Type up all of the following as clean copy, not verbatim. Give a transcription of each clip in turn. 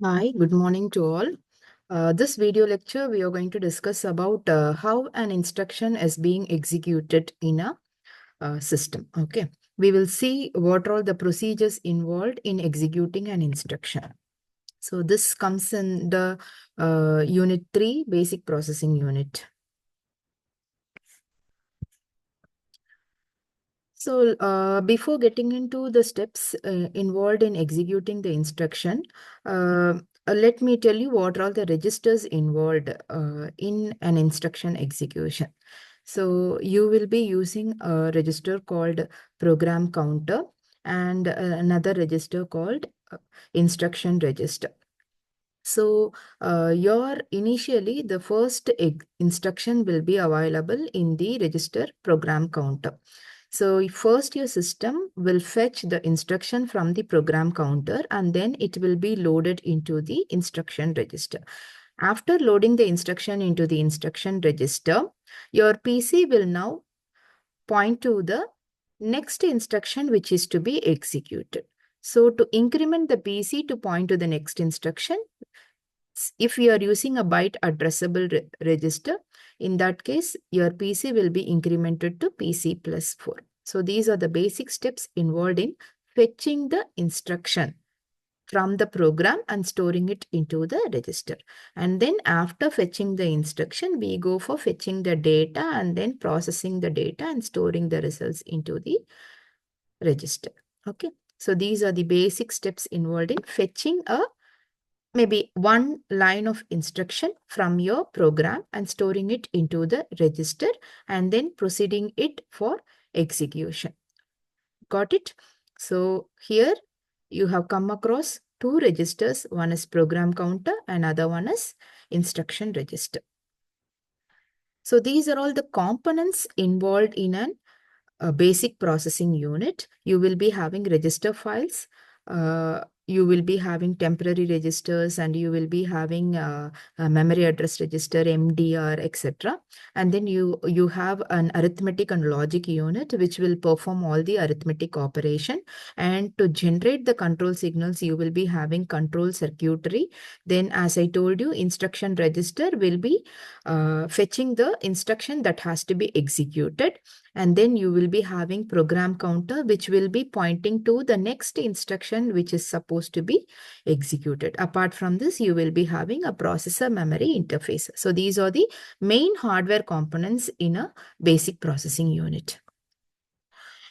Hi, good morning to all. This video lecture, we are going to discuss about how an instruction is being executed in a system. Okay, we will see what are the procedures involved in executing an instruction. So this comes in the Unit 3, Basic Processing Unit. So before getting into the steps involved in executing the instruction, let me tell you what are the registers involved in an instruction execution. So you will be using a register called program counter and another register called instruction register. So your initially the first instruction will be available in the register program counter. So first your system will fetch the instruction from the program counter and then it will be loaded into the instruction register. After loading the instruction into the instruction register, your PC will now point to the next instruction which is to be executed. So to increment the PC to point to the next instruction, if you are using a byte addressable register, in that case, your PC will be incremented to PC plus 4. So these are the basic steps involved in fetching the instruction from the program and storing it into the register. And then after fetching the instruction, we go for fetching the data and then processing the data and storing the results into the register. Okay. So these are the basic steps involved in fetching a maybe one line of instruction from your program and storing it into the register and then proceeding it for execution. Got it? So here you have come across two registers. One is program counter and other one is instruction register. So these are all the components involved in an a basic processing unit. You will be having register files. You will be having temporary registers and you will be having a memory address register, MDR, etc. And then you have an arithmetic and logic unit which will perform all the arithmetic operation. And to generate the control signals, you will be having control circuitry. Then as I told you, instruction register will be fetching the instruction that has to be executed. And then you will be having program counter which will be pointing to the next instruction which is supposed to be executed. Apart from this, you will be having a processor memory interface. So these are the main hardware components in a basic processing unit.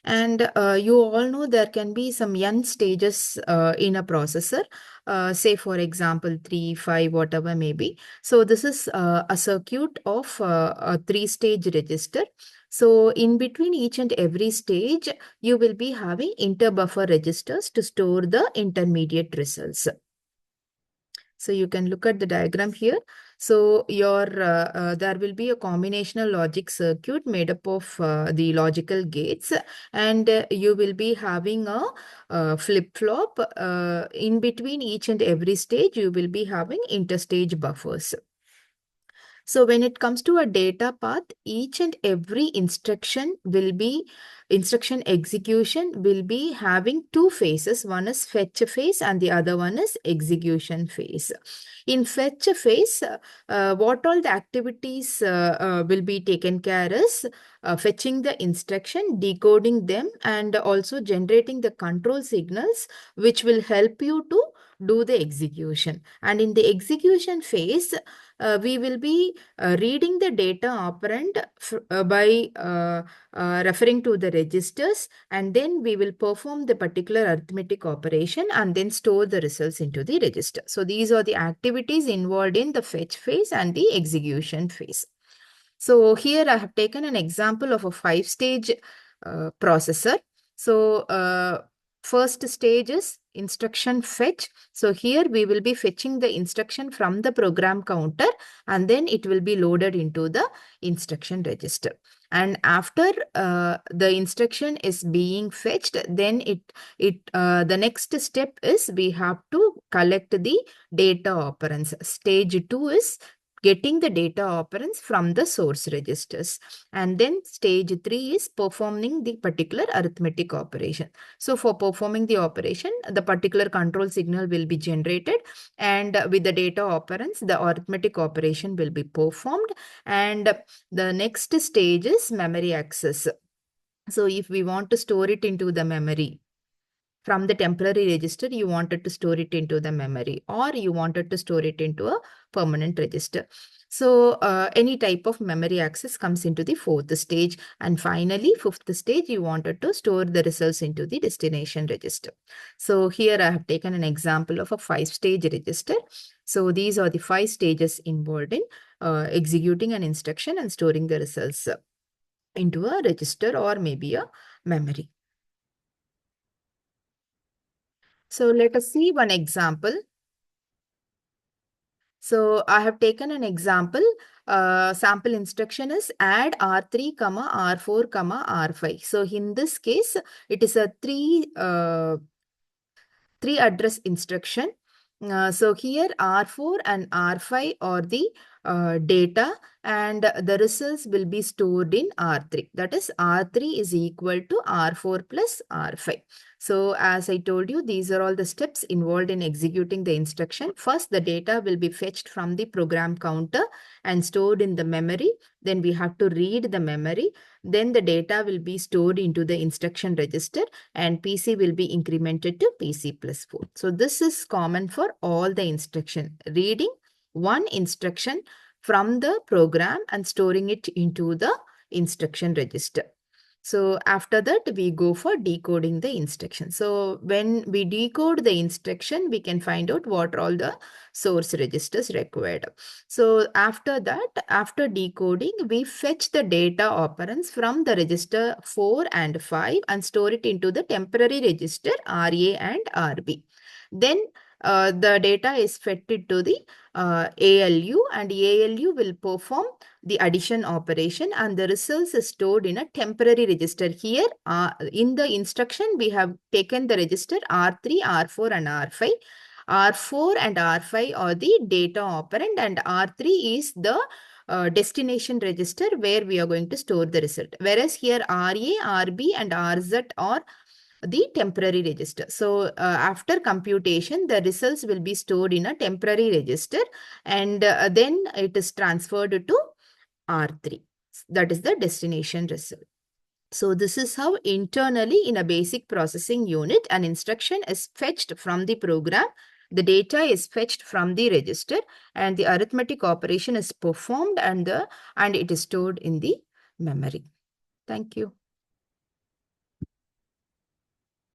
And you all know there can be some n stages in a processor, say for example 3, 5, whatever may be. So this is a circuit of a 3-stage register. So in between each and every stage, you will be having interbuffer registers to store the intermediate results. So you can look at the diagram here. So there will be a combinational logic circuit made up of the logical gates, and you will be having a flip-flop. In between each and every stage, you will be having interstage buffers. So when it comes to a data path, each and every instruction execution will be having two phases. One is fetch phase and the other one is execution phase. In fetch phase, what all the activities will be taken care is fetching the instruction, decoding them, and also generating the control signals, which will help you to do the execution. And in the execution phase, we will be reading the data operand by referring to the registers, and then we will perform the particular arithmetic operation and then store the results into the register. So these are the activities involved in the fetch phase and the execution phase. So here I have taken an example of a 5-stage processor. So first stage is instruction fetch. So here we will be fetching the instruction from the program counter and then it will be loaded into the instruction register. And after the instruction is being fetched, then the next step is we have to collect the data operands. Stage 2 is getting the data operands from the source registers. And then stage 3 is performing the particular arithmetic operation. So for performing the operation, the particular control signal will be generated, and with the data operands, the arithmetic operation will be performed. And the next stage is memory access. So if we want to store it into the memory, from the temporary register, you wanted to store it into the memory, or you wanted to store it into a permanent register. So any type of memory access comes into the fourth stage. And finally, fifth stage, you wanted to store the results into the destination register. So here I have taken an example of a 5-stage register. So these are the 5 stages involved in executing an instruction and storing the results into a register or maybe a memory. So let us see one example. So I have taken an example. Sample instruction is add R3, R4, R5. So in this case, it is a three address instruction. So here R4 and R5 are the data, and the results will be stored in R3. That is, R3 is equal to R4 plus R5. So as I told you, these are all the steps involved in executing the instruction. First, the data will be fetched from the program counter and stored in the memory. Then we have to read the memory. Then the data will be stored into the instruction register, and PC will be incremented to PC plus 4. So this is common for all the instruction. Reading one instruction from the program and storing it into the instruction register. So after that, we go for decoding the instruction. So when we decode the instruction, we can find out what are all the source registers required. So after that, after decoding, we fetch the data operands from the register 4 and 5 and store it into the temporary register RA and RB. Then the data is fed to the ALU, and ALU will perform the addition operation, and the results is stored in a temporary register. Here in the instruction, we have taken the register R3, R4 and R5. R4 and R5 are the data operand, and R3 is the destination register where we are going to store the result. Whereas here RA, RB and RZ are the temporary register. So after computation, the results will be stored in a temporary register, and then it is transferred to R3. That is the destination result. So this is how internally in a basic processing unit, an instruction is fetched from the program. The data is fetched from the register, and the arithmetic operation is performed, and it is stored in the memory. Thank you.